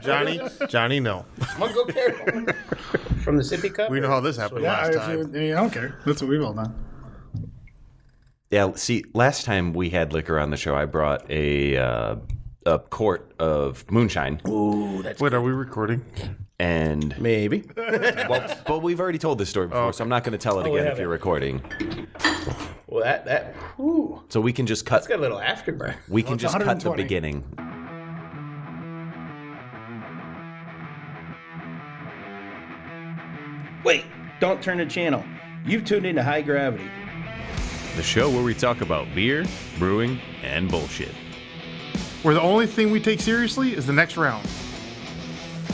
Johnny, no. I'm gonna go careful. From the sippy cup? We know how this happened last time. I don't care. That's what we've all done. Yeah, see, last time we had liquor on the show, I brought a quart of moonshine. Ooh, that's Wait, are we recording? And maybe. but we've already told this story before, so I'm not going to tell it again if you're recording. Well, that. Ooh. So we can just cut. It's got a little afterburn. We can just cut the 120. beginning. Wait, don't turn the channel. You've tuned into High Gravity. The show where we talk about beer, brewing, and bullshit. Where the only thing we take seriously is the next round.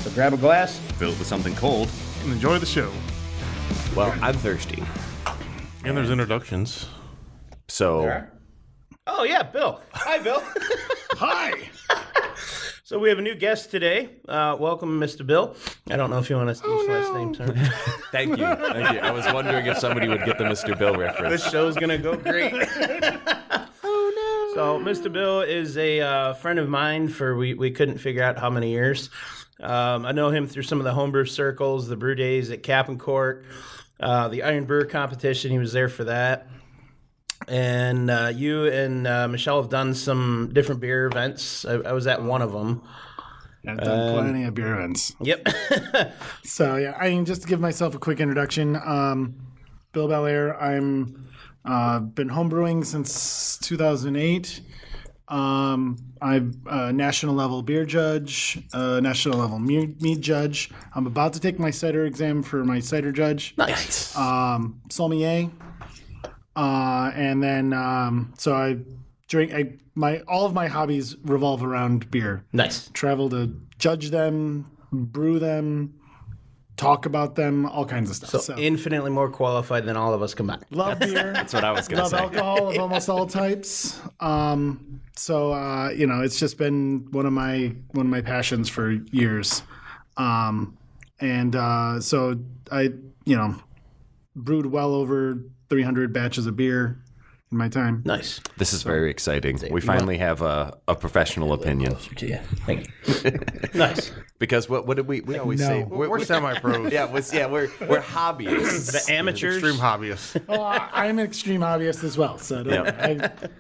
So grab a glass. Fill it with something cold. And enjoy the show. Well, I'm thirsty. And there's introductions. So, Oh, yeah, Bill. Hi, Bill. Hi. So we have a new guest today. Welcome, Mr. Bill. I don't know if you want to use last name, sir. thank you. Thank you. I was wondering if somebody would get the Mr. Bill reference. This show's going to go great. So Mr. Bill is a friend of mine for we couldn't figure out how many years. I know him through some of the homebrew circles, the brew days at Cap and Court, the Iron Brewer competition. He was there for that. And you and Michelle have done some different beer events. I was at one of them. I've done plenty of beer events. Yep. So, yeah, I mean, just to give myself a quick introduction, Bill Belair. I'm been homebrewing since 2008. I'm a national level beer judge, national level mead judge. I'm about to take my cider exam for my cider judge. Nice. Sommelier. And then, so I drink, all of my hobbies revolve around beer. Nice. Travel to judge them, brew them, talk about them, all kinds of stuff. So infinitely more qualified than all of us combined. Love beer. That's what I was going to Love say. alcohol of almost all types. So it's just been one of my passions for years. So I, brewed well over 300 batches of beer in my time. Nice. This is very exciting. We finally have a professional opinion. Closer to you. Thank you. Nice. Because what did we always say? We're semi-pros. Yeah, we're hobbyists. The amateurs. Extreme hobbyists. Well, I'm an extreme hobbyist as well. So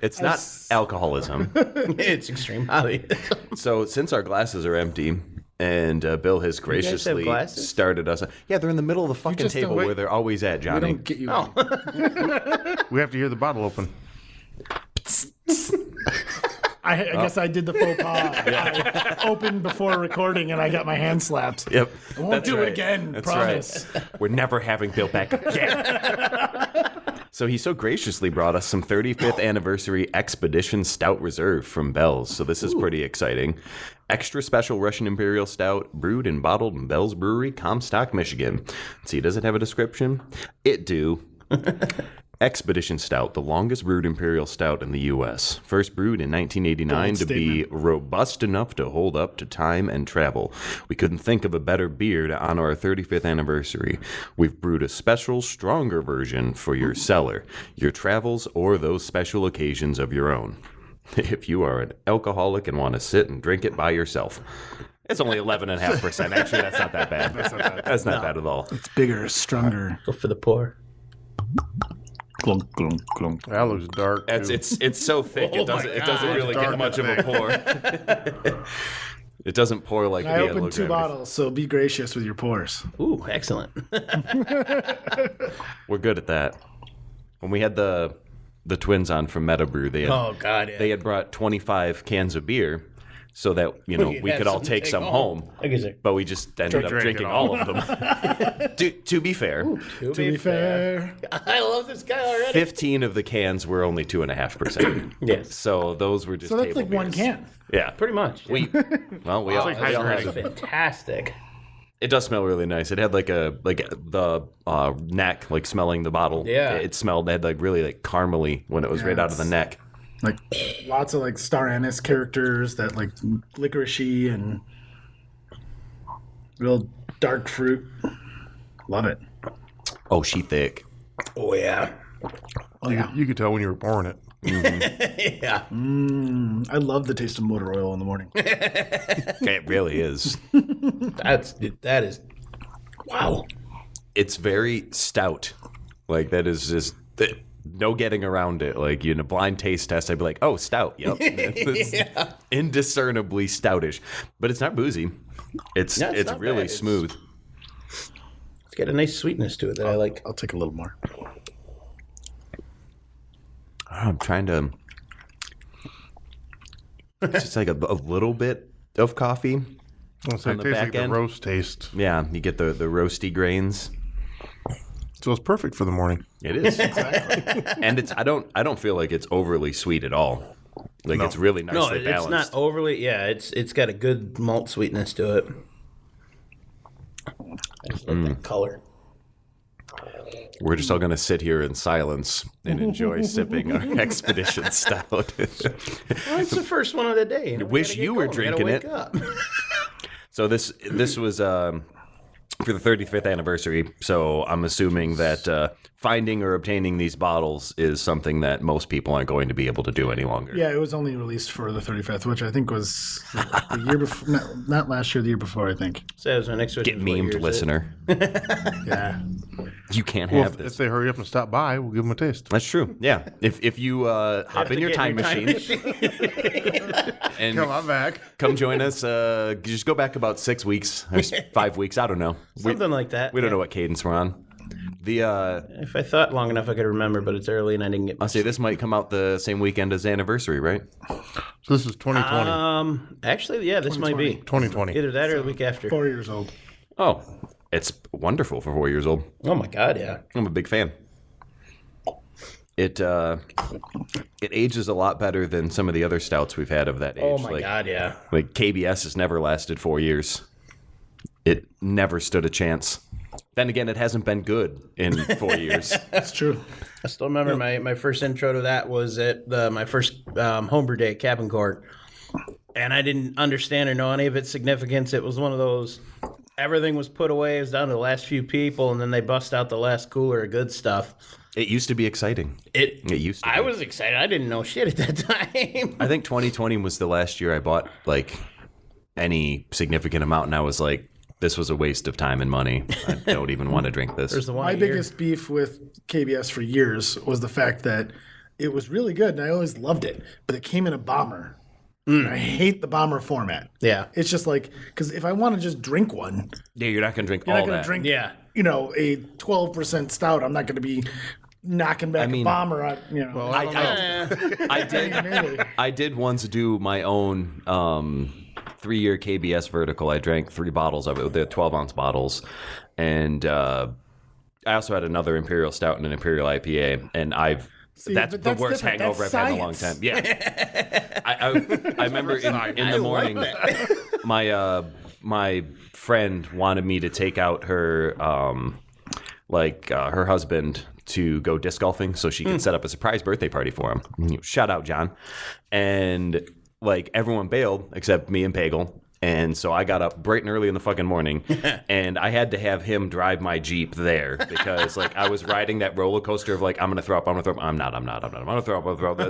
It's not alcoholism. It's extreme hobby. So since our glasses are empty, and Bill has graciously glasses? started us. Yeah, they're in the middle of the fucking just don't table wait. where they're always at, I Johnny. don't get you. We have to hear the bottle open. I guess I did the faux pas. I opened before recording and I got my hand slapped. Yep. I won't do it again. That's Promise. right. We're never having Bill back again. So he so graciously brought us some 35th anniversary Expedition Stout Reserve from Bell's. So this is pretty exciting. Extra special Russian Imperial Stout, brewed and bottled in Bell's Brewery, Comstock, Michigan. See, does it have a description? It do. Expedition Stout, the longest brewed imperial stout in the U.S. First brewed in 1989 to be robust enough to hold up to time and travel. We couldn't think of a better beer to honor our 35th anniversary. We've brewed a special, stronger version for your cellar, your travels, or those special occasions of your own. If you are an alcoholic and want to sit and drink it by yourself. It's only 11.5%. Actually, that's not that bad. That's not bad at all. It's bigger, stronger. Go for the pour. Clunk, clunk, clunk. That looks dark. Too. It's so thick. It doesn't really get much of a pour. It doesn't pour like I the opened low 2 gravity. bottles, so be gracious with your pours. Ooh, excellent. We're good at that. When we had the twins on from Metabrew, they had, Oh, God, yeah. they had brought 25 cans of beer so that we could all take some home. Okay, sir. But we just ended up drinking all of them. to be fair, To be fair. I love this guy already. 15 of the cans were only 2.5%. Yes. So those were just So that's table like one beers. can. Yeah. Pretty much. We all like have hydrating. them. Fantastic. It does smell really nice. It had the neck, like smelling the bottle. Yeah. It smelled, it had really caramely when it was right out of the neck. Like lots of star anise characters that licoricey and real dark fruit. Love it. Oh, she thick. Oh, yeah. You could tell when you were pouring it. Yeah. I love the taste of motor oil in the morning. It really is. That is wow. It's very stout. Like, that is just no getting around it. Like, in a blind taste test, I'd be like, oh, stout. Yep. It's indiscernibly stoutish. But it's not boozy. It's not really bad. smooth. It's got a nice sweetness to it that I like. I'll take a little more. I'm trying to. It's just like a little bit of coffee. So On it the tastes back like the end? roast taste. Yeah, you get the roasty grains. So it's perfect for the morning. It is. And it's I don't feel like it's overly sweet at all. Like, No. it's really nicely No, it's balanced. not overly. Yeah, it's got a good malt sweetness to it. I just like that color. We're just all going to sit here in silence and enjoy sipping our Expedition Stout. Well, it's the first one of the day. We Wish gotta get you were going. We gotta drinking wake it. up. So this was for the 35th anniversary. So I'm assuming that finding or obtaining these bottles is something that most people aren't going to be able to do any longer. Yeah, it was only released for the 35th, which I think was the year before. Not last year, the year before, I think. So that was my next question. Get was, what year memed, is it? listener. Yeah. You can't Well, have if this. they hurry up and stop by, we'll give them a taste. That's true. Yeah. If you hop Have in to your get time machine and Come on back. come join us, just go back about 6 weeks or 5 weeks. I don't know. Something like that. We don't know what cadence we're on. If I thought long enough, I could remember, but it's early and I didn't get. I'll say this might come out the same weekend as anniversary, right? So this is 2020. Actually, yeah, this might be 2020. either that or the week after. 4 years old. Oh, it's wonderful for 4 years old. Oh my god, yeah. I'm a big fan. It ages a lot better than some of the other stouts we've had of that age. Oh my god, yeah. Like KBS has never lasted 4 years. It never stood a chance. Then again, it hasn't been good in 4 years. That's true. I still remember my first intro to that was at my first homebrew day at Cabin Court. And I didn't understand or know any of its significance. It was one of those, everything was put away. It was down to the last few people, and then they bust out the last cooler of good stuff. It used to be exciting. It used to I be. was excited. I didn't know shit at that time. I think 2020 was the last year I bought like any significant amount, and I was like, this was a waste of time and money. I don't even want to drink this. There's the one My a year. biggest beef with KBS for years was the fact that it was really good, and I always loved it, but it came in a bomber. And I hate the bomber format. Yeah. It's just like, because if I want to just drink one, Yeah, you're not going to drink you're all not going that. to drink, Yeah. you know, a 12% stout. I'm not going to be knocking back mean- a bomber on, you know. Well, I don't know. I did once do my own 3-year KBS vertical. I drank 3 bottles of it, the 12-ounce bottles. And I also had another Imperial Stout and an Imperial IPA. And that's but the that's worst different. hangover That's I've had in a long science. time. Yeah. I remember in the morning, my friend wanted me to take out her her husband to go disc golfing so she could set up a surprise birthday party for him. Shout out, John. And like everyone bailed except me and Pagel. And so I got up bright and early in the fucking morning, and I had to have him drive my Jeep there because, like, I was riding that roller coaster of like, I'm gonna throw up, I'm gonna throw up, I'm not, I'm gonna throw up, I'm gonna throw up. I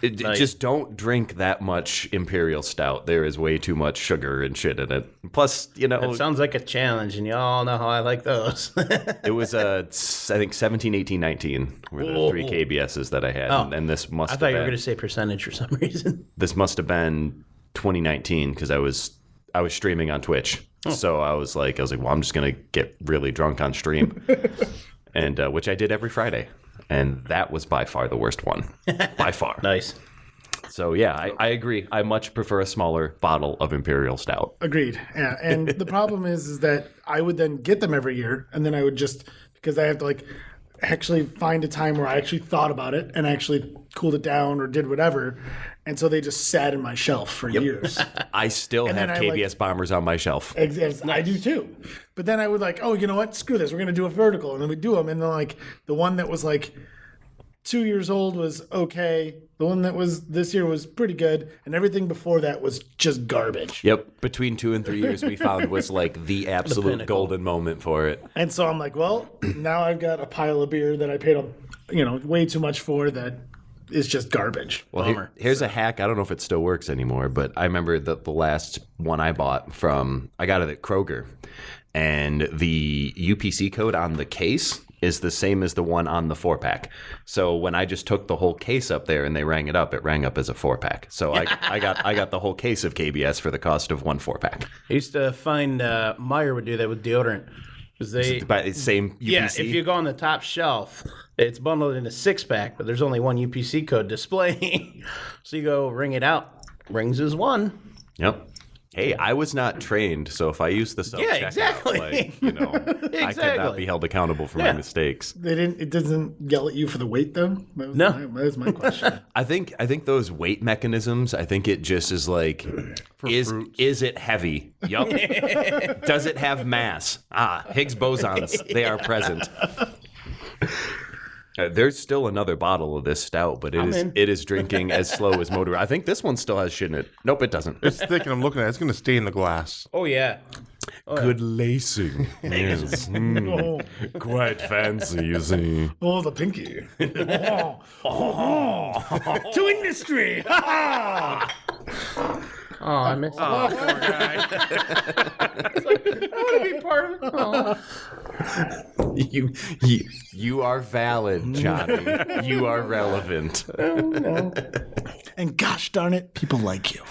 was like, just don't drink that much Imperial Stout. There is way too much sugar and shit in it. Plus, you know, It sounds like a challenge, and y'all know how I like those. it was I think 17, 18, 19 were the 3 KBSs that I had, and this must I have thought you were been going to say percentage for some reason. this must have been 2019 because I was streaming on Twitch. So I was like, well, I'm just gonna get really drunk on stream, and which I did every Friday, and that was by far the worst one, by far. Nice. So yeah, I agree. I much prefer a smaller bottle of Imperial Stout. Agreed. Yeah. And the problem is that I would then get them every year, and then I would just, because I have to like actually find a time where I actually thought about it and actually cooled it down or did whatever. And so they just sat in my shelf for years. I still have then I, KBS bombers on my shelf. I do too. But then I would like, oh, you know what? Screw this. We're going to do a vertical. And then we do them. And then like the one that was like 2 years old was okay. The one that was this year was pretty good. And everything before that was just garbage. Yep, between 2 and 3 years we found was like the absolute pinnacle. golden moment for it. And so I'm like, well, now I've got a pile of beer that I paid, way too much for that is just garbage. Well, Bummer. here's a hack. I don't know if it still works anymore, but I remember the last one I bought I got it at Kroger, and the UPC code on the case is the same as the one on the 4-pack. So when I just took the whole case up there and they rang it up as a 4-pack. So I got the whole case of KBS for the cost of one 4-pack. I used to find Meyer would do that with deodorant. Because they, But it's same UPC. yeah, if you go on the top shelf, it's bundled in a 6-pack, but there's only one UPC code displaying. So you go ring it out. Rings is one. Yep. Hey, I was not trained, so if I use the self-checkout, exactly. I cannot be held accountable for my mistakes. It doesn't yell at you for the weight though? That was my question. I think those weight mechanisms, I think it just is like, is it heavy? Yup. Does it have mass? Higgs bosons, they are present. There's still another bottle of this stout, but it is drinking as slow as motor. I think this one still has shit in it. Nope, it doesn't. It's thick, and I'm looking at it. It's going to stay in the glass. Oh, yeah. Good lacing. Yes. Quite fancy, you see. Oh, the pinky. To industry! Oh, I missed it. Oh, poor guy. I want to be part of it. You are valid, Johnny. You are relevant. And gosh darn it, people like you.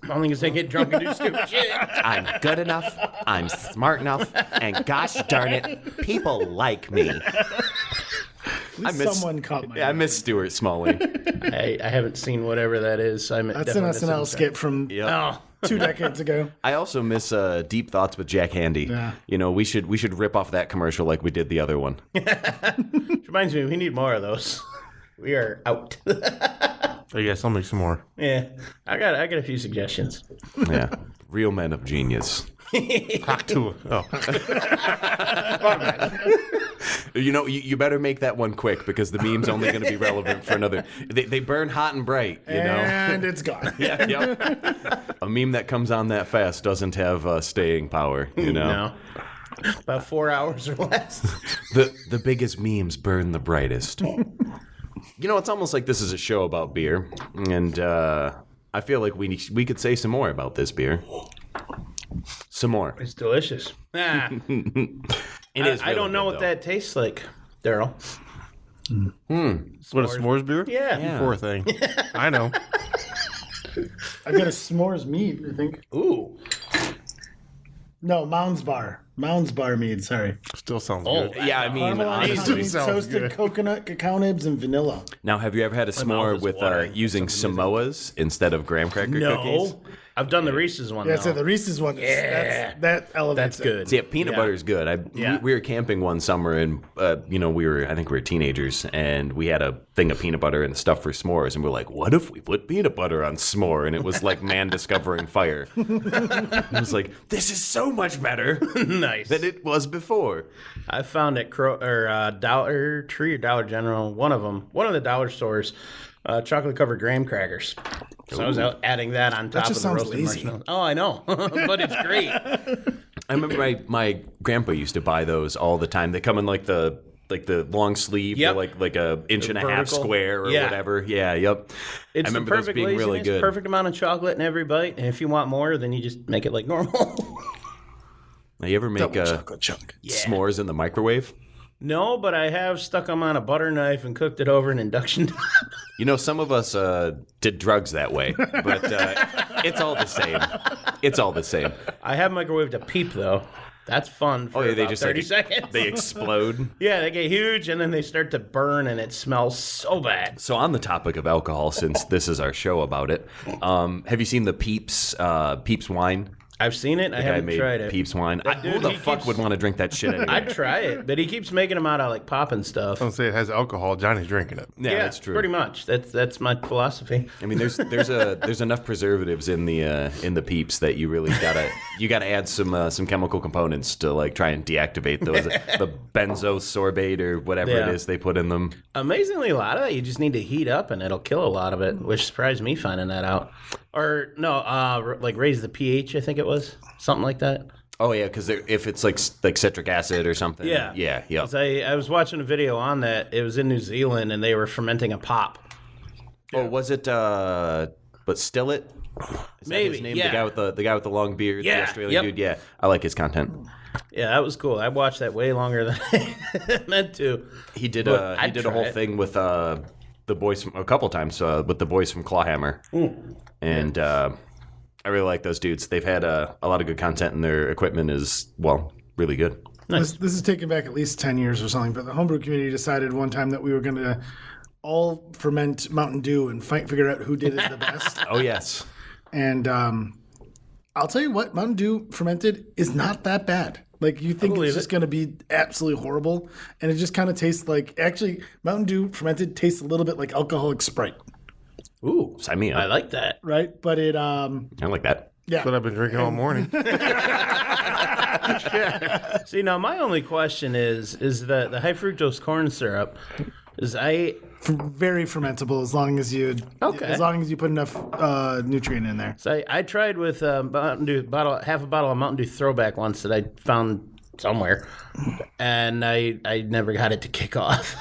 Only because they get drunk and do stupid shit. I'm good enough. I'm smart enough. And gosh darn it, people like me. Someone caught my I miss Stuart Smalley. I haven't seen whatever that is. So That's an SNL skit from Oh, 2 decades ago. I also miss Deep Thoughts with Jack Handy. Yeah. You know, we should rip off that commercial like we did the other one. which reminds me, we need more of those. We are out. I guess I'll make some more. Yeah, I got a few suggestions. Yeah. Real men of genius. Hawk to it. Oh. You know, you better make that one quick because the meme's only going to be relevant for another. They burn hot and bright, you know. And it's gone. Yeah, yep. A meme that comes on that fast doesn't have staying power, you know. No. About 4 hours or less. The biggest memes burn the brightest. You know, it's almost like this is a show about beer, and I feel like we could say some more about this beer. Some more. It's delicious. Ah, It is. I really don't know good, what though. that tastes like, Daryl. What, a s'mores beer? Yeah. Poor thing. I know. I got a s'mores mead, I think. Ooh. No, Mounds Bar mead, sorry. Still sounds Oh, good. Yeah, I mean, Caramelized honestly. honey, sounds toasted good. coconut, cacao nibs, and vanilla. Now, have you ever had a mouth s'more is with watering. using Samoas instead of graham cracker No. cookies? I've done the Reese's one, Yeah, though. so the Reese's one, that elevates That's it. good. See, peanut Yeah. butter is good. Yeah. We were camping one summer, and I think we were teenagers, and we had a thing of peanut butter and stuff for s'mores, and we're like, what if we put peanut butter on s'more? And it was like man discovering fire. I was like, this is so much better Nice. than it was before. I found at Dollar Tree or Dollar General, one of the dollar stores, chocolate covered graham crackers. So I was out adding that on top just of the sounds roasted lazy. marshmallows. Oh, I know, but it's great. I remember my grandpa used to buy those all the time. They come in like the long sleeve, Yep. they're like a inch and a half vertical. square or Yeah. whatever. Yeah, yep. It's I remember the those perfect being really laziness, good. perfect amount of chocolate in every bite, and if you want more, then you just make it like normal. Now, you ever make Double chocolate chunk. s'mores in the microwave? No, but I have stuck them on a butter knife and cooked it over an induction top. You know, some of us did drugs that way, but it's all the same. It's all the same. I have microwaved a peep though. That's fun for they about just 30 like, seconds. They explode. Yeah, they get huge and then they start to burn and it smells so bad. So on the topic of alcohol, since this is our show about it, have you seen the Peeps wine? I've seen it. I Guy haven't made tried it. Peeps wine. That Who dude, the he fuck keeps- would want to drink that shit anyway? I'd try it, but he keeps making them out of like popping stuff. Don't say it has alcohol. Johnny's drinking it. yeah, that's true. Pretty much. That's my philosophy. I mean, there's enough preservatives in the Peeps that you really gotta add some chemical components to like try and deactivate those the benzosorbate or whatever Yeah. it is they put in them. Amazingly, a lot of that you just need to heat up and it'll kill a lot of it, which surprised me finding that out. Or no, like raise the pH. I think it was something like that. Oh yeah, because if it's like citric acid or something. Yeah. Yeah. 'Cause I was watching a video on that. It was in New Zealand, and they were fermenting a pop. Oh, was it? But Stillet. Is that his Maybe, name? yeah. The guy with the long beard. Yeah, The Australian yep. dude. Yeah. I like his content. Yeah, that was cool. I watched that way longer than I meant to. He did But he I'd did a try whole it. thing with the boys a couple times with the boys from Clawhammer, and I really like those dudes. They've had a lot of good content, and their equipment is really good. Nice. This is taken back at least 10 years or something, but the homebrew community decided one time that we were going to all ferment Mountain Dew and figure out who did it the best. Oh yes, And I'll tell you what, Mountain Dew fermented is not that bad. Like, you think believe it's just it. going to be absolutely horrible, and it just kind of tastes like, actually, Mountain Dew fermented tastes a little bit like alcoholic Sprite, Ooh, sign me up. I like that. right? But it, I like that. yeah. That's what I've been drinking all morning. See, now my only question is the high fructose corn syrup. Very fermentable as long as you put enough nutrient in there. So I tried with Mountain Dew half a bottle of Mountain Dew Throwback once that I found somewhere, and I never got it to kick off.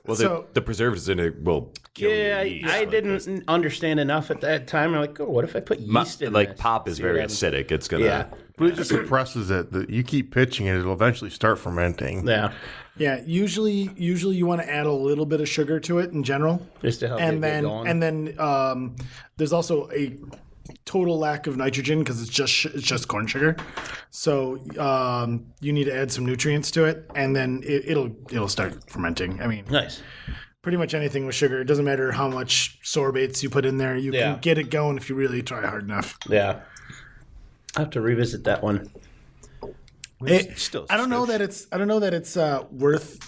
Well, So- the preservatives in it will kill Yeah, your yeast. I didn't understand enough at that time. I'm like, oh, what if I put yeast in Like this? pop is See very what happens. acidic. It's gonna. Yeah, But it just suppresses it. That you keep pitching it, it'll eventually start fermenting. yeah, Yeah, usually you want to add a little bit of sugar to it in general. just to help it and get then going. there's also a total lack of nitrogen because it's just corn sugar. So you need to add some nutrients to it, and then it'll start fermenting. I mean, Nice. pretty much anything with sugar. It doesn't matter how much sorbates you put in there. You Yeah. can get it going if you really try hard enough. Yeah, I have to revisit that one. I don't know that it's worth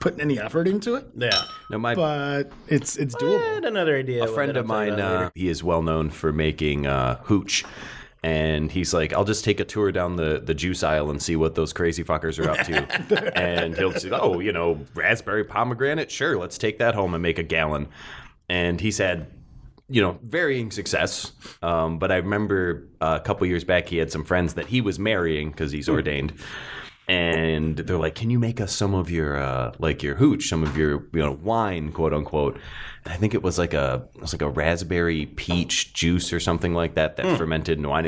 putting any effort into it, Yeah, No, my but it's I doable. had another idea. a friend of mine, he is well known for making hooch. And he's like, I'll just take a tour down the juice aisle and see what those crazy fuckers are up to. And he'll say, raspberry pomegranate? Sure, let's take that home and make a gallon. And he's had, varying success. But I remember a couple years back, he had some friends that he was marrying because he's ordained. And they're like, can you make us some of your your hooch, some of your wine, quote unquote. And I think it was like a raspberry peach juice or something like that fermented in wine.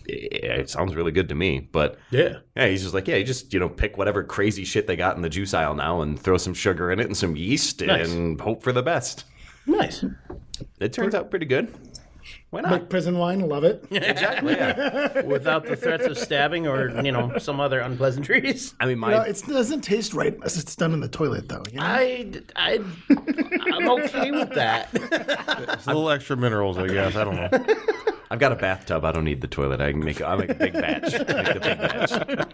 It sounds really good to me. But Yeah. he's just like, you just pick whatever crazy shit they got in the juice aisle now and throw some sugar in it and some yeast Nice. and hope for the best. Nice. It turns out pretty good. Why not? Like prison wine, love it. Exactly. Yeah. Without the threats of stabbing or some other unpleasantries. I mean, It doesn't taste right unless it's done in the toilet, though. I'm okay with that. It's a little extra minerals, I guess. I don't know. I've got a bathtub. I don't need the toilet. I make a big batch. Make the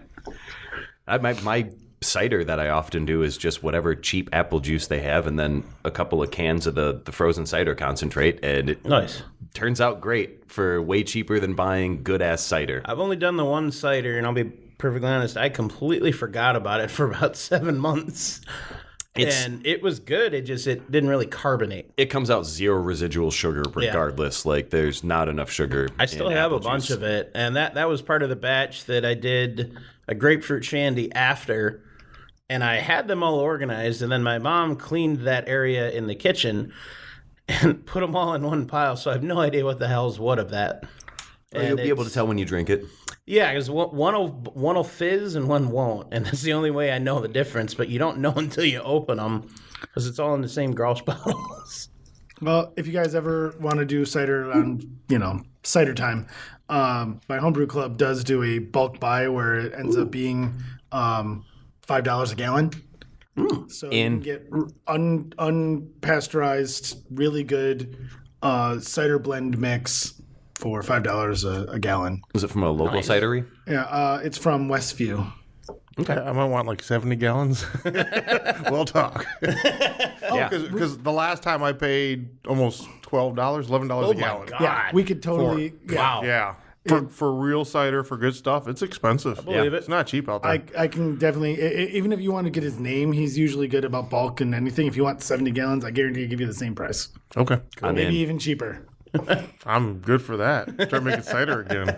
big batch. My cider that I often do is just whatever cheap apple juice they have, and then a couple of cans of the frozen cider concentrate, and it Nice. turns out great for way cheaper than buying good ass cider. I've only done the one cider, and I'll be perfectly honest, I completely forgot about it for about 7 months. And it was good. It didn't really carbonate. It comes out zero residual sugar regardless. Like there's not enough sugar. I still have a bunch of it, and that was part of the batch that I did a grapefruit shandy after. And I had them all organized, and then my mom cleaned that area in the kitchen and put them all in one pile. So I have no idea what the hell's what of that. You'll And be able to tell when you drink it. Yeah, because one will fizz and one won't, and that's the only way I know the difference. But you don't know until you open them, because it's all in the same Grausch bottles. Well, if you guys ever want to do cider on, cider time, my homebrew club does do a bulk buy where it ends up being $5 a gallon. So you can get unpasteurized, really good cider blend mix for $5 a gallon. Is it from a local cidery? Yeah, it's from Westview. Okay. I might want like 70 gallons. We'll talk. Yeah. Because the last time I paid almost $12, $11 a gallon. God. Yeah, we could totally. Wow. Yeah. For real cider, for good stuff, it's expensive. I believe it. It's not cheap out there. I can definitely, even if you want to get his name, he's usually good about bulk and anything. If you want 70 gallons, I guarantee he'll give you the same price. Okay. I'm Maybe in. even cheaper. I'm good for that. Start making cider again.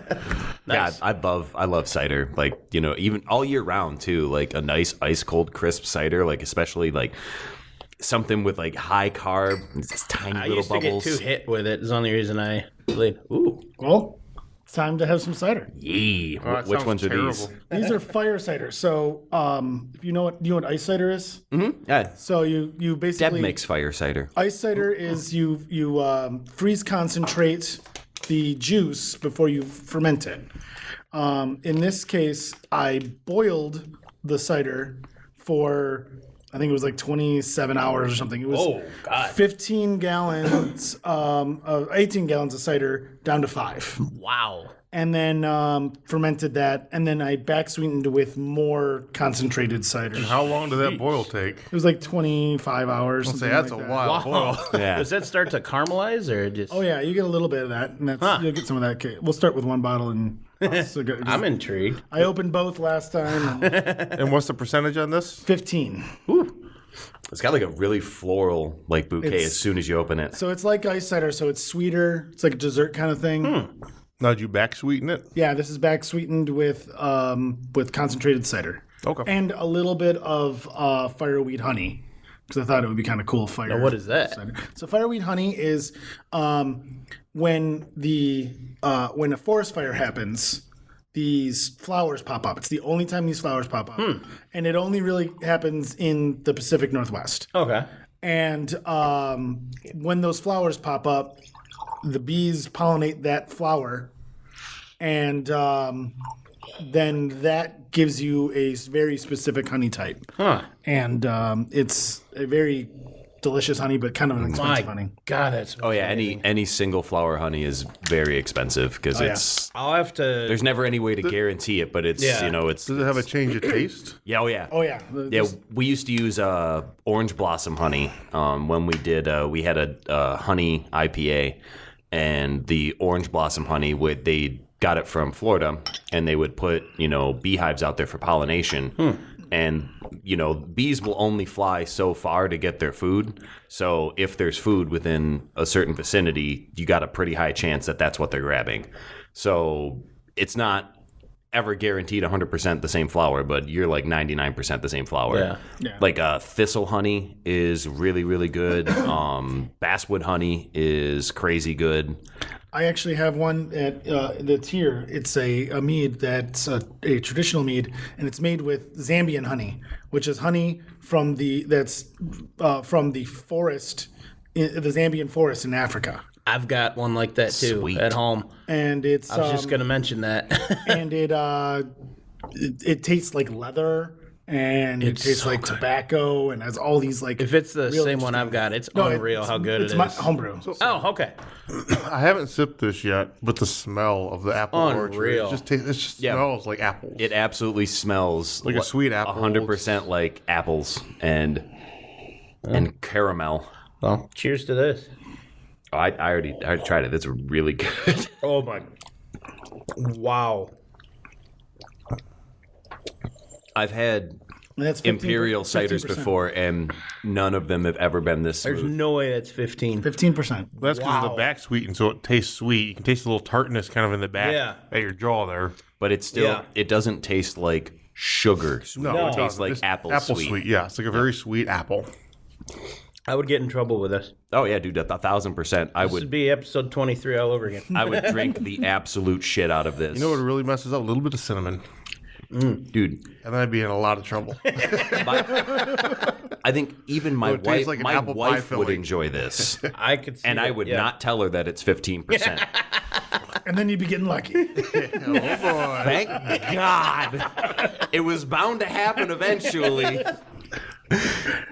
Nice. Yeah, I love cider. Like, you know, even all year round too. Like a nice ice cold crisp cider, like especially like something with like high carb, just tiny I little used bubbles. to get too hit with it. Is the only reason I played. Ooh. Well, it's time to have some cider. Yee. Oh, that Which sounds ones are terrible. these? These are fire cider. So, if you know what ice cider is? Yeah, So you Deb basically makes fire cider. ice cider is you freeze concentrate the juice before you ferment it. In this case, I boiled the cider for I think it was like 27 hours or something. It was Oh, God. 15 gallons, 18 gallons of cider down to 5. Wow. And then fermented that, and then I back sweetened with more concentrated cider. How long did that boil take? It was like 25 hours. I'll say something that's like a that. wild boil. Yeah. Does that start to caramelize or just? Oh yeah, you get a little bit of that, and that's you'll get some of that. We'll start with one bottle, and I'm intrigued. I opened both last time. And And what's the percentage on this? 15. It's got like a really floral like bouquet It's- as soon as you open it. So it's like ice cider, so it's sweeter. It's like a dessert kind of thing. Now, did you back sweeten it? Yeah, this is back sweetened with concentrated cider. Okay. And a little bit of fireweed honey, because I thought it would be kind of cool. Fire. Now, what is that? cider. So fireweed honey is when a forest fire happens, these flowers pop up. It's the only time these flowers pop up, and it only really happens in the Pacific Northwest. Okay. And when those flowers pop up, the bees pollinate that flower, and then that gives you a very specific honey type. Huh. And it's a very delicious honey, but kind of an expensive honey. God, that's. Oh yeah, any single flower honey is very expensive because yeah. it's I'll have to. there's never any way to guarantee it, but it's Yeah. you know it's Does it have a change of taste? yeah oh yeah Oh yeah, yeah. We used to use orange blossom honey when we did we had a honey IPA, and the orange blossom honey they got it from Florida, and they would put beehives out there for pollination. And, bees will only fly so far to get their food. So if there's food within a certain vicinity, you got a pretty high chance that that's what they're grabbing. So it's not ever guaranteed 100% the same flower, but you're like 99% the same flower. Yeah. Yeah. Like thistle honey is really, really good. Basswood honey is crazy good. I actually have one that's here. It's a mead that's a traditional mead, and it's made with Zambian honey, which is honey from the forest, the Zambian forest in Africa. I've got one like that too Sweet. at home. And it's I was just gonna mention that. and it tastes like leather, and it It's tastes so like good. tobacco, and has all these like. If it's the real same one interesting- I've got, it's No, unreal how good it's it my is. homebrew. Oh, okay. I haven't sipped this yet, but the smell of the apple orchard, Unreal. it just Yeah. smells like apples. It absolutely smells Like a sweet apple. 100% like apples and caramel. Well, cheers to this. Oh, I already tried it. It's really good. Oh my! Wow. I've had And that's 15 imperial ciders 15%. before, and none of them have ever been this There's smooth. no way that's 15. 15%. That's because of Wow. the back sweeten, so it tastes sweet. You can taste a little tartness kind of in the back Yeah. at your jaw there. But it's still Yeah. it doesn't taste like sugar. Sweet. No, It tastes doesn't. like It's apple sweet. sweet. Yeah, it's like a very sweet apple. I would get in trouble with this. Oh yeah, dude, 1,000%. I This would would be episode 23 all over again. I would drink the absolute shit out of this. You know what really messes up? A little bit of cinnamon. dude? And then I'd be in a lot of trouble. I think even my It tastes wife, like an my apple pie wife would filling. enjoy this, I could see and I that, would yeah. not tell her that it's 15%. And then you'd be getting lucky. Oh boy. Thank God. It was bound to happen eventually.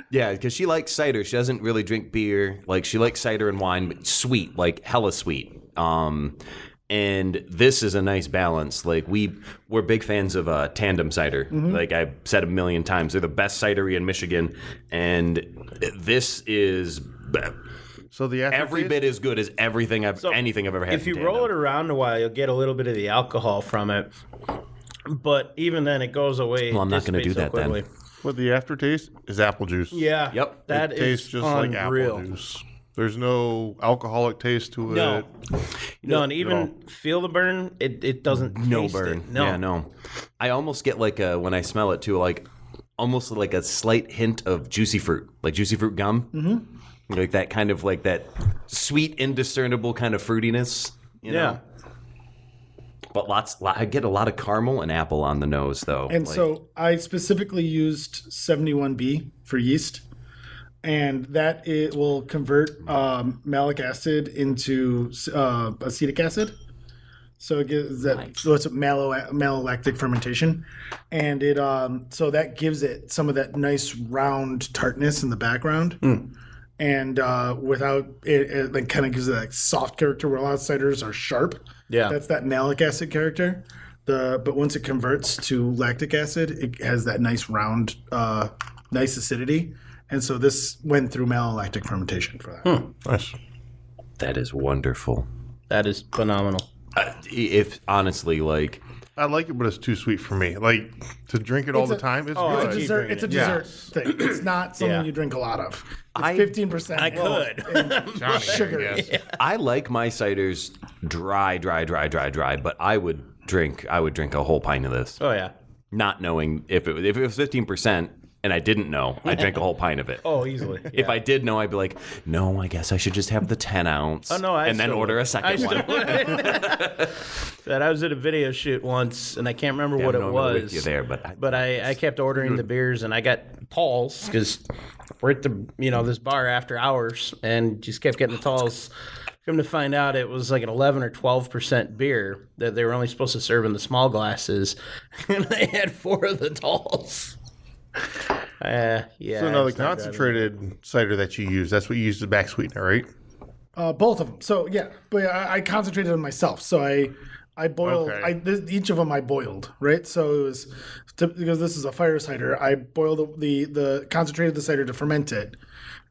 Yeah, because she likes cider. She doesn't really drink beer. Like, she likes cider and wine, but sweet, like hella sweet. And this is a nice balance. Like, we're big fans of Tandem cider. Like I've said a million times, they're the best cidery in Michigan. And this is So the aftertaste? every bit as good as anything I've ever had. If you from roll it Tandem. around a while, you'll get a little bit of the alcohol from it. But even then, it goes away. Well, I'm not gonna dissipates do so that then. quickly. But the aftertaste is apple juice. Yeah. Yep. That It is tastes just unreal. like apple juice. There's no alcoholic taste to No. it. No, and even feel the burn, it doesn't No taste burn. it. No. Yeah, no. I almost get like when I smell it too, like almost like a slight hint of juicy fruit, like juicy fruit gum. Mm-hmm. Like that kind of like that sweet, indiscernible kind of fruitiness. You know? But I get a lot of caramel and apple on the nose, though. And so I specifically used 71B for yeast, and that it will convert malic acid into acetic acid. So it gives that. So it's a malolactic fermentation, and it so that gives it some of that nice round tartness in the background. And without it like kind of gives it that soft character where a lot of ciders are sharp. Yeah. That's that malic acid character. But once it converts to lactic acid, it has that nice round, nice acidity. And so this went through malolactic fermentation for that. Nice. that is wonderful. That is phenomenal. If honestly, like, I like it, but it's too sweet for me. Like to drink it all the time, it's oh, good. It's a dessert. It's a dessert thing. It's not something you drink a lot of. It's 15%. I could. Johnny, sugar. I guess. I like my ciders dry, but I would drink a whole pint of this, Oh, yeah. not knowing if it was 15%. And I didn't know. I drank a whole pint of it. Oh, easily. If I did know, I'd be like, no, I guess I should just have the 10 ounce. Oh, no, I and then still order would. a second one. That I was at a video shoot once, and I can't remember what I'm it not was. with you there, but I kept ordering the beers, and I got talls because we're at the this bar after hours, and just kept getting the talls. Come to find out, it was like an 11 or 12% beer that they were only supposed to serve in the small glasses, and they had 4 of the talls. Yeah. So now the concentrated cider that you use, that's what you use as a back sweetener, right? Both of them. So yeah, but I concentrated on myself. So I boiled. Okay. Each of them I boiled, right? So it was because this is a fire cider. I boiled the concentrated the cider to ferment it,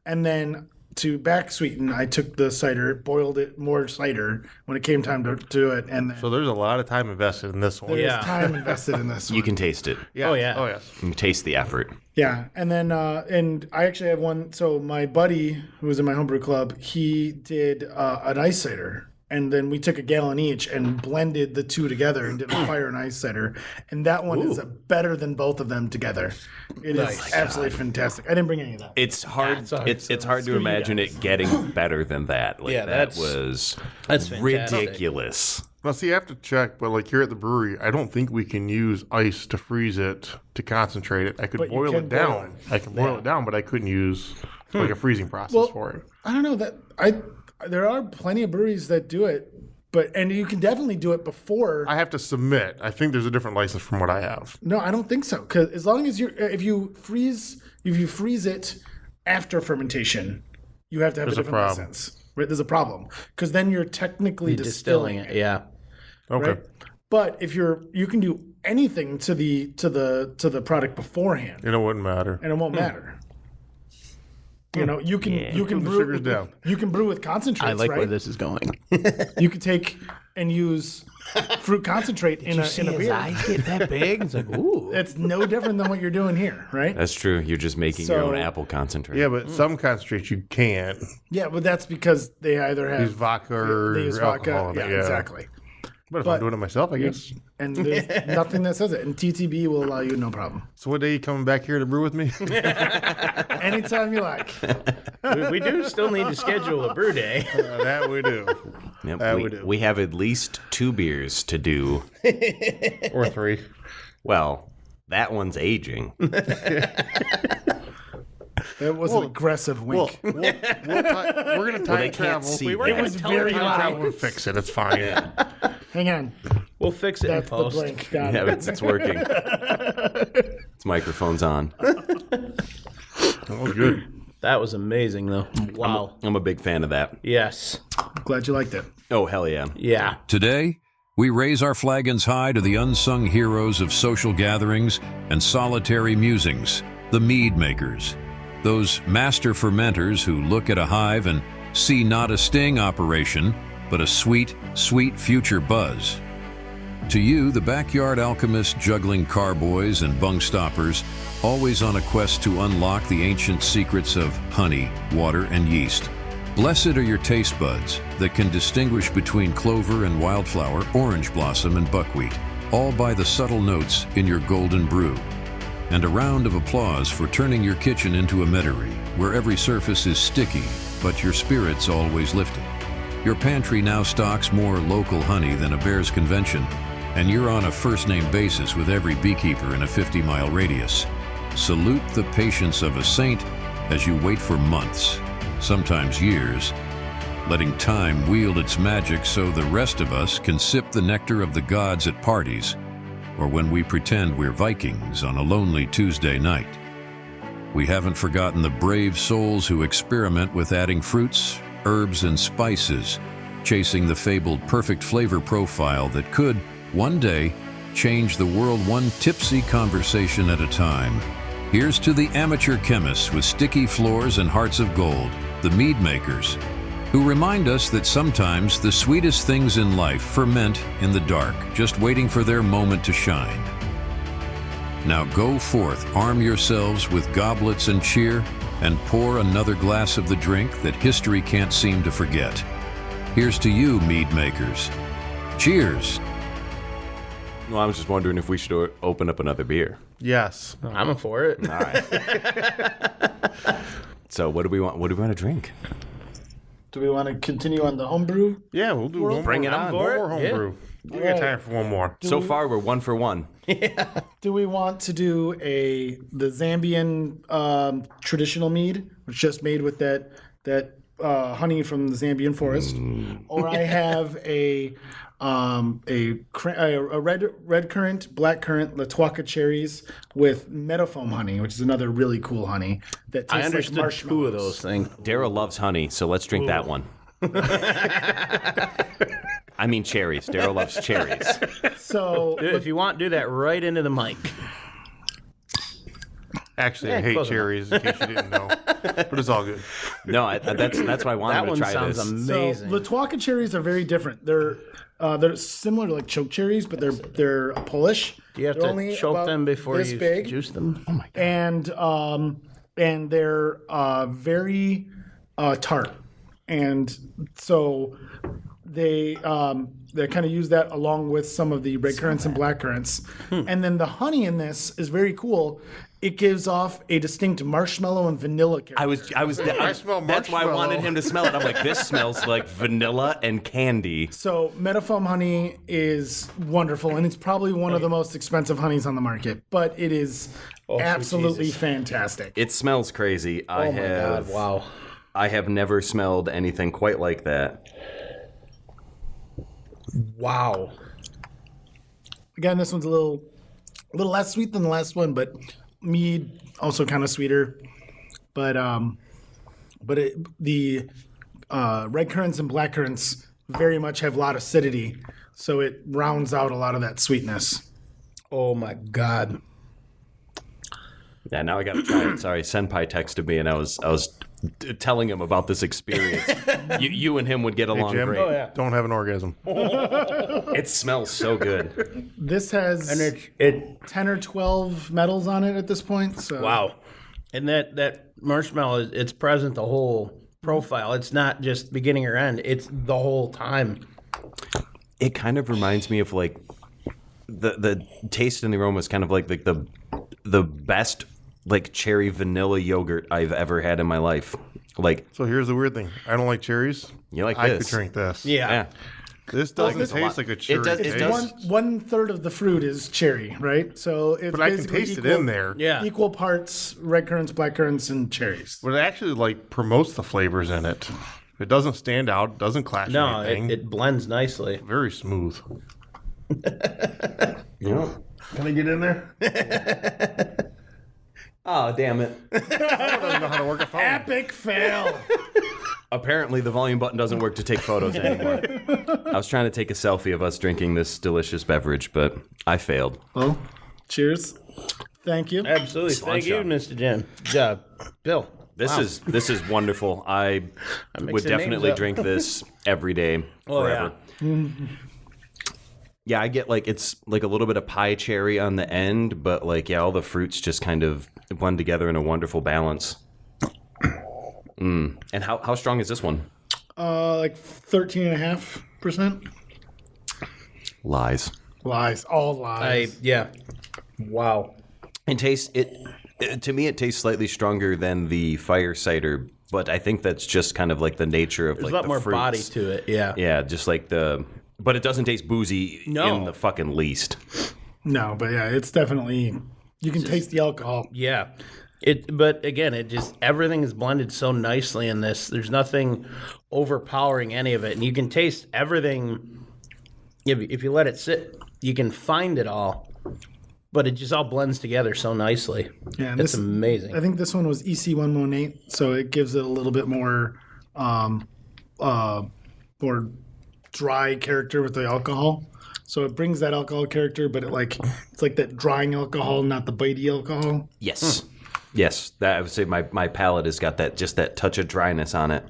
and then to back sweeten, I took the cider, boiled it more cider when it came time to do it, and then So there's a lot of time invested in this one. there's Yeah. time invested in this one. you can taste it. Yes. Oh, yeah. Oh, yes. You can taste the effort. Yeah, and then and I actually have one. So my buddy who was in my homebrew club, he did an ice cider, and then we took a gallon each and blended the two together and did a fire and ice cider, and that one is better than both of them together. It is absolutely fantastic. I didn't bring any of that. It's hard. hard. It's hard to imagine it getting better than that. Like, Yeah, that that's was fantastic. ridiculous. Now, see, I have to check, but like here at the brewery, I don't think we can use ice to freeze it to concentrate it. I could But you boil can it down. boil it. I can boil it down, but I couldn't use like a freezing process Well, for it. I don't know that there are plenty of breweries that do it, and you can definitely do it before. I have to submit. I think there's a different license from what I have. No, I don't think so. Because as long as if you freeze it after fermentation, you have to have There's a a different problem. license. Right? There's a problem because then you're technically distilling it. Yeah. Okay. Right? But if you can do anything to the product beforehand, And it wouldn't matter. and it won't matter. You know, you can the brew sugars down. You can brew with concentrates. I like right? where this is going. You could take and use fruit concentrate in a beer. get that big? It's like, ooh. It's no different than what you're doing here, right? That's true. You're just making your own So- apple concentrate. Yeah, but some concentrates you can't. Yeah, but that's because they either have Use vodka or they use alcohol vodka. in Yeah, it, exactly. But if But- I'm doing it myself, I guess. And there's nothing that says it. And TTB will allow you no problem. So what day you coming back here to brew with me? Anytime you like. We do still need to schedule a brew day. That we do. Yep, That we, we do. we have at least 2 beers to do. Or 3. Well, that one's aging. That was an aggressive wink. We're going to time they can't travel. see were that. It was very Time loud. travel and fix it. It's fine. Hang on. We'll fix it That's in the post. blink. Got Yeah, it. it's working. Its microphone's on. Oh, good. That was amazing, though. Wow. I'm a big fan of that. Yes. Glad you liked it. Oh, hell yeah. Yeah. Today, we raise our flagons high to the unsung heroes of social gatherings and solitary musings, the mead makers. Those master fermenters who look at a hive and see not a sting operation, but a sweet, sweet future buzz. To you, the backyard alchemists juggling carboys and bung stoppers, always on a quest to unlock the ancient secrets of honey, water, and yeast. Blessed are your taste buds that can distinguish between clover and wildflower, orange blossom and buckwheat, all by the subtle notes in your golden brew. And a round of applause for turning your kitchen into a meadery, where every surface is sticky, but your spirit's always lifted. Your pantry now stocks more local honey than a Bears convention, and you're on a first-name basis with every beekeeper in a 50-mile radius. Salute the patience of a saint as you wait for months, sometimes years, letting time wield its magic so the rest of us can sip the nectar of the gods at parties, or when we pretend we're Vikings on a lonely Tuesday night. We haven't forgotten the brave souls who experiment with adding fruits, herbs, and spices, chasing the fabled perfect flavor profile that could, one day, change the world one tipsy conversation at a time. Here's to the amateur chemists with sticky floors and hearts of gold, the mead makers, who remind us that sometimes the sweetest things in life ferment in the dark, just waiting for their moment to shine. Now go forth, arm yourselves with goblets and cheer, and pour another glass of the drink that history can't seem to forget. Here's to you, mead makers. Cheers! Well, I was just wondering if we should open up another beer. Yes. I'm for it. All right. So what do we want? What do we want to drink? Do we want to continue on the homebrew? Yeah, we'll do one bring more. it on One for more it. Yeah. homebrew. We got time for one more. So far, we're 1 for 1. Do we want to do the Zambian traditional mead, which is just made with that honey from the Zambian forest, or I have a red currant, black currant, Latuaca cherries with meadowfoam honey, which is another really cool honey that tastes I like understood marshmallows. 2 of those things. Dara loves honey, so let's drink that one. I mean cherries. Dara loves cherries. So If you want, do that right into the mic. Actually, I hate close cherries, in case you didn't know. But it's all good. No, that's why I wanted That to one try sounds this. amazing. So Latuaca cherries are very different. They're similar to like choke cherries, but they're Polish. Do you have They're to only choke about them before this you big. juice them? Oh my god! And they're very tart, and so they kind of use that along with some of the red currants and black currants, and then the honey in this is very cool. It gives off a distinct marshmallow and vanilla character. I smell That's why I wanted him to smell it. I'm like, this smells like vanilla and candy. So meadowfoam honey is wonderful, and it's probably one of the most expensive honeys on the market, but it is absolutely fantastic. It smells crazy. Oh my god! Wow. I have never smelled anything quite like that. Wow. Again, this one's a little less sweet than the last one, but mead also kind of sweeter. But the red currants and black currants very much have a lot of acidity, so it rounds out a lot of that sweetness. Oh my god. Yeah, now I got to try it. Sorry, Senpai texted me, and I was telling him about this experience. you and him would get along Jim, great. don't have an orgasm. It smells so good. This has And it 10 or 12 metals on it at this point. So wow. And that marshmallow it's present the whole profile. It's not just beginning or end. It's the whole time. It kind of reminds me of like the taste and the aroma is kind of like the best like cherry vanilla yogurt I've ever had in my life. Like, So here's the weird thing. I don't like cherries. You like I this. could drink this. Yeah. This doesn't this a lot. taste like a cherry. does- it taste. does. one third of the fruit is cherry, right? So it's But I can basically taste it equal- in there. Yeah. Equal parts red currants, black currants, and cherries. But it actually like promotes the flavors in it. It doesn't stand out. Doesn't clash No, anything. it blends nicely. Very smooth. Yeah. Can I get in there? Oh, damn it. I don't know how to work a phone. Epic fail. Apparently the volume button doesn't work to take photos anymore. I was trying to take a selfie of us drinking this delicious beverage, but I failed. Well, cheers. Thank you. Absolutely. Thank you, Sláinte. Mr. Jim. Good job. Bill. This is wonderful. I would mixing definitely names up. drink this every day, Oh, forever. Yeah, I get like it's like a little bit of pie cherry on the end, but like all the fruits just kind of blend together in a wonderful balance. And how strong is this one? Like 13.5%. Lies. Lies, all lies. Wow. And to me, it tastes slightly stronger than the fire cider, but I think that's just kind of like the nature of There's like a lot more fruits. body to it. Yeah. Yeah, just like but it doesn't taste boozy No. in the fucking least. No, but yeah, it's definitely, you can taste the alcohol. Yeah. But again, everything is blended so nicely in this. There's nothing overpowering any of it, and you can taste everything. If you let it sit, you can find it all. But it just all blends together so nicely. Yeah, and It's amazing. I think this one was EC118, so it gives it a little bit more more dry character with the alcohol. So it brings that alcohol character, but it's like that drying alcohol, not the bitey alcohol. Yes. Yes, that I would say my palate has got that touch of dryness on it.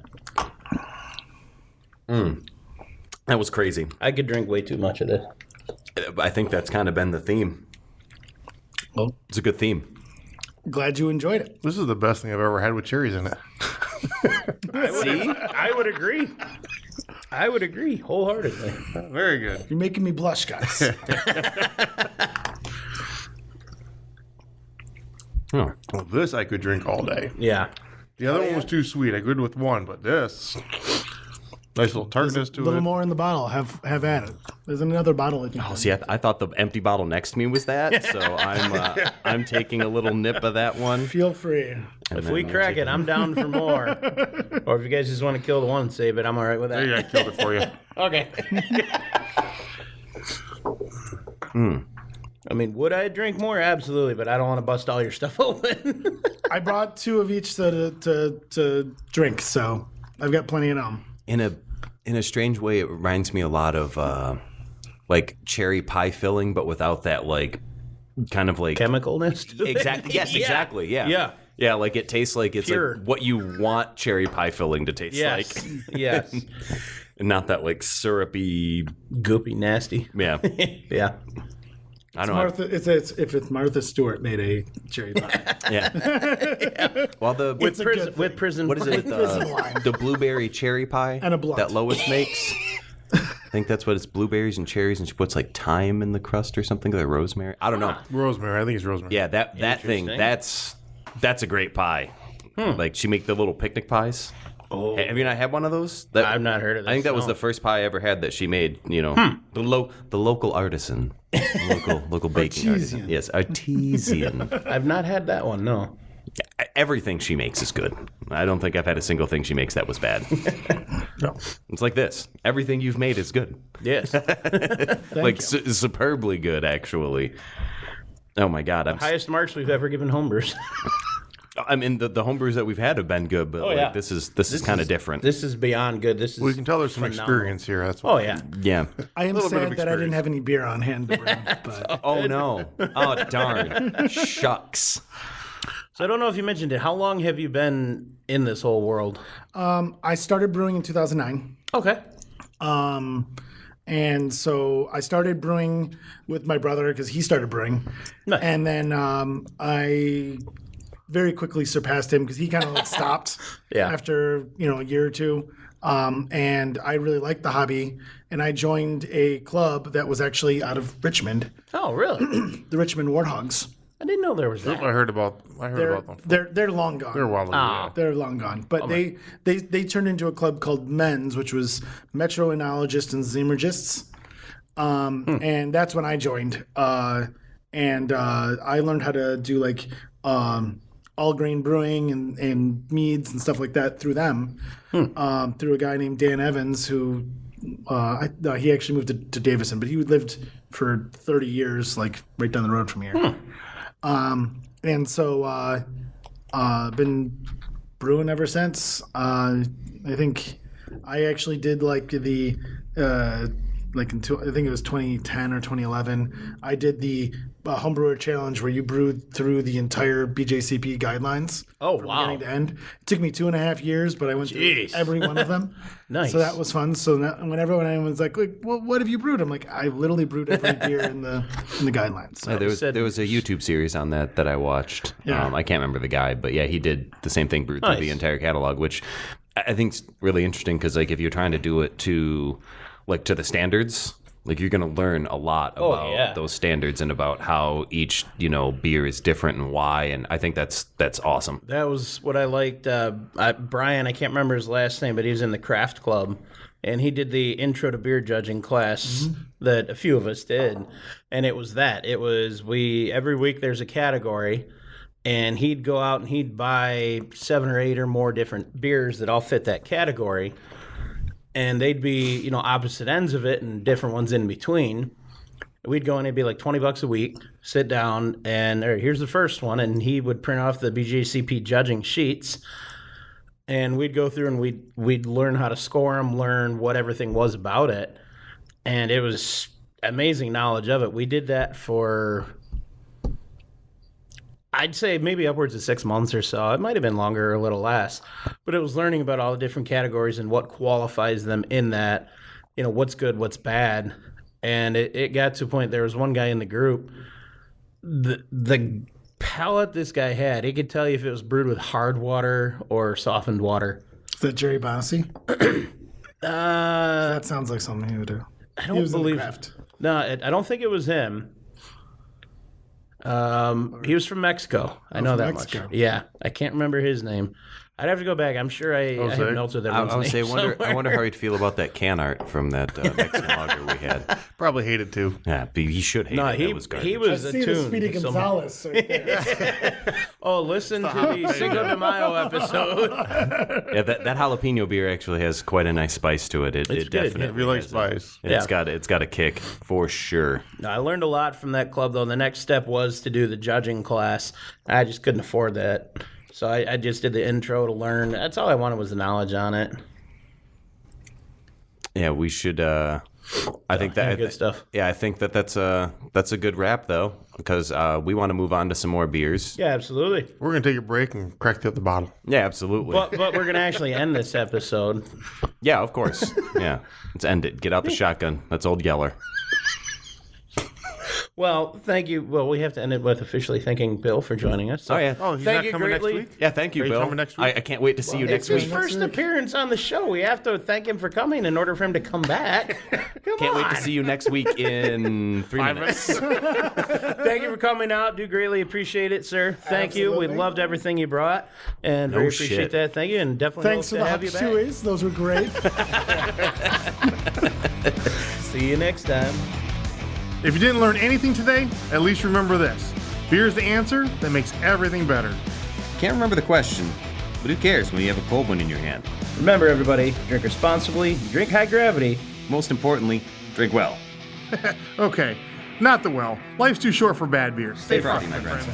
That was crazy. I could drink way too much of this. I think that's kind of been the theme. Well, It's a good theme. glad you enjoyed it. This is the best thing I've ever had with cherries in it. See? I would agree. I would agree wholeheartedly. Very good. You're making me blush, guys. Oh. Well, this I could drink all day. Yeah. The other one was too sweet. I could with one, but this nice little tartness A to little it. more in the bottle. Have at it. There's another bottle. Oh, see, I thought the empty bottle next to me was that, so I'm taking a little nip of that one. Feel free. If we crack it, I'm down for more. Or if you guys just want to kill the one and save it, I'm all right with There you that. go, I killed it for you. Okay. I mean, would I drink more? Absolutely, but I don't want to bust all your stuff open. I brought 2 of each to drink, so I've got plenty of them. In a strange way, it reminds me a lot of like cherry pie filling, but without that like kind of like Chemicalness to it. exactly. Yes, Yeah. exactly. Yeah. Yeah. Yeah, like it tastes like it's Pure. like what you want cherry pie filling to taste Yes. like, Yes. and not that like syrupy. Goopy, nasty. Yeah, Yeah. I don't know. If it's Martha Stewart made a cherry pie. Yeah. Well, With a prison, good with thing. prison. what is it? prison wine. The blueberry cherry pie And a blunt. that Lois makes. I think that's what it's blueberries and cherries, and she puts like thyme in the crust or something, like rosemary. I don't know. Rosemary. I think it's rosemary. Yeah, that thing. Interesting. That's a great pie. Like she make the little picnic pies. Oh, Have you not had one of those? I've not heard of this. I think that was no. the first pie I ever had that she made. You know, the local artisan, local baking artisan. Yes, artesian. I've not had that one. No. Everything she makes is good. I don't think I've had a single thing she makes that was bad. No. It's like this. Everything you've made is good. Yes. Like superbly good, actually. Oh my God! Highest marks we've ever given homebrews. I mean, the homebrews that we've had have been good, but like, yeah. this is kind of different. This is beyond good. This is. We can tell there's some phenomenal. experience here. That's Oh why. yeah. Yeah. I am little bit of sad that I didn't experience. have any beer on hand to bring, but Oh no! Oh darn! Shucks! So I don't know if you mentioned it. How long have you been in this whole world? I started brewing in 2009. Okay. And so I started brewing with my brother because he started brewing. Nice. And then I very quickly surpassed him because he kind of like stopped Yeah. after, a year or two. And I really liked the hobby. And I joined a club that was actually out of Richmond, Oh really? the Richmond Warthogs. I didn't know there was that. I heard about them. They're long gone. They're a while ago. Oh. Yeah. They're long gone. But they turned into a club called Men's, which was Metroenologists and Zemergists. And that's when I joined. And I learned how to do like all grain brewing and meads and stuff like that through them. Through a guy named Dan Evans who he actually moved to Davison, but he lived for 30 years, like right down the road from here. And so been brewing ever since. I think I actually did like the like until I think it was 2010 or 2011, I did the homebrewer challenge where you brewed through the entire BJCP guidelines. Oh, from wow. beginning to end. It took me 2.5 years, but I went through every one of them. Nice. So that was fun. So whenever anyone's like, well, what have you brewed? I'm like, I literally brewed every beer in the guidelines. So. Yeah, there was a YouTube series on that I watched. Yeah. I can't remember the guy, but yeah, he did the same thing, brewed through the entire catalog, which I think's really interesting because like if you're trying to do it to the standards, like you're going to learn a lot about those standards and about how each beer is different and why, and I think that's awesome. That was what I liked. Brian, I can't remember his last name, but he was in the craft club, and he did the intro to beer judging class that a few of us did, and it was every week there's a category, and he'd go out and he'd buy 7 or 8 or more different beers that all fit that category. And they'd be, opposite ends of it and different ones in between. We'd go in, it'd be like $20 a week, sit down, and here's the first one. And he would print off the BJCP judging sheets. And we'd go through and we'd learn how to score them, learn what everything was about it. And it was amazing knowledge of it. We did that for, I'd say maybe upwards of 6 months or so. It might have been longer or a little less. But it was learning about all the different categories and what qualifies them in that, what's good, what's bad. And it got to a point, there was one guy in the group, the palate this guy had, he could tell you if it was brewed with hard water or softened water. Is that Jerry Bossy? That sounds like something he would do. I don't believe. No, I don't think it was him. He was from Mexico. I know that much. Yeah, I can't remember his name. I'd have to go back. I'm sure I have notes with everyone's name. I wonder how he'd feel about that can art from that Mexican lager we had. Probably hate it too. Yeah, but he should hate it. That was garbage. He was I see the Speedy attuned. Gonzalez right there. Oh, listen to the Cinco de Mayo episode. Yeah, that jalapeno beer actually has quite a nice spice to it. It good. definitely If you like has spice. It's got a kick for sure. No, I learned a lot from that club, though. The next step was to do the judging class. I just couldn't afford that. So I just did the intro to learn. That's all I wanted was the knowledge on it. Yeah, we should. I think that good stuff. Yeah, I think that's a good wrap though, because we want to move on to some more beers. Yeah, absolutely. We're going to take a break and crack the other bottle. Yeah, absolutely. But we're going to actually end this episode. Yeah, of course. Yeah, let's end it. Get out the shotgun. That's Old Yeller. Well, thank you. Well, we have to end it with officially thanking Bill for joining us. So Oh yeah. Oh, he's thank not you coming greatly. next week? Yeah, thank you, Are you Bill. coming next week? I can't wait to see you next It's his week. first appearance on the show. We have to thank him for coming in order for him to come back. Can't wait to see you next week in 3 minutes. Thank you for coming out. Do greatly appreciate it, sir. Thank you. We loved everything you brought, and very appreciate shit. that. Thank you, and definitely Thanks for hope the to have you Hutch back. Chewies. Those were great. See you next time. If you didn't learn anything today, at least remember this. Beer is the answer that makes everything better. Can't remember the question, but who cares when you have a cold one in your hand? Remember, everybody, drink responsibly, drink high gravity. Most importantly, drink well. Okay, not the well. Life's too short for bad beer. Stay frosty, my friends.